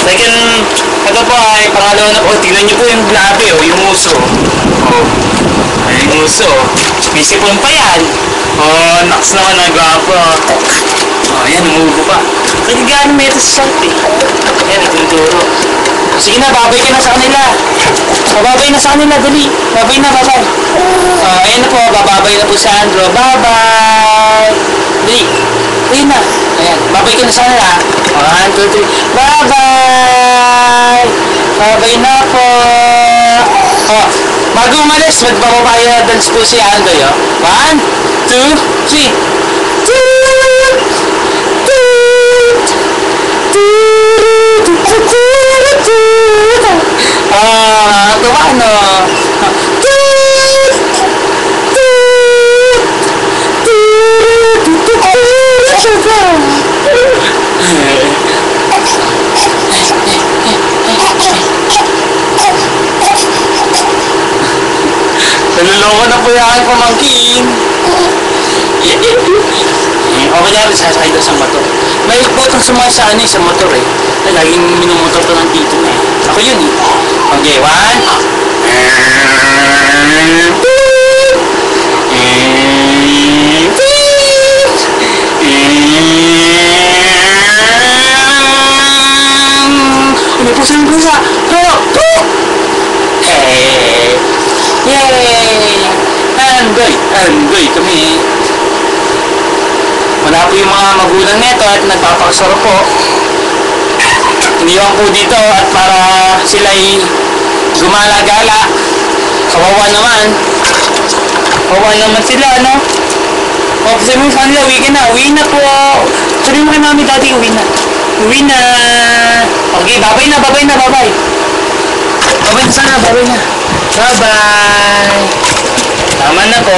Second, ito po ay pangalawa na po. Tingnan niyo po yung labi, oh, yung uso. Oh. Ay, yung uso. May sipon pa yan. Oh, naks naman, nagwapo. Oh, ayan, umuubo pa. Kasi gaano may ito sa shot eh. Ayan, natuturo. Sige na, babay ka na sa kanila. Babay na sa kanila, dali. Babay na, babay. Oh, ayan na po, bababay na po si Andrew. Bye-bye. Dali. Ayun na. Ayan, babay ka na sa kanila. 1, 2, 3. Bye-bye. Babay na po. Oh, bago umalis, magpapapaya dance po si Andrew. 1, 2, 3. Ito ba ano? Naluloko na po yung aking pamangkin. Okay na rin, sasakay daw sa motor. May botong sumakay sa ano sa motor eh. Laging minumotor to ng tito na eh. Ako yun eh. Okay, 1. May pusa ng pusa. Hey! Yay! Andoy kami. Wala po yung mga magulang neto at nagpapakasaro po. Iniwan po dito at para sila'y gumala-gala. Kawawa naman. Kawawa naman sila, ano? O, sabi mo sa kanila, uwi na po. Sabi mo kay mami dati, uwi na. Okay, babay na. Babay na sana, babay na. Bye-bye. Tama na po.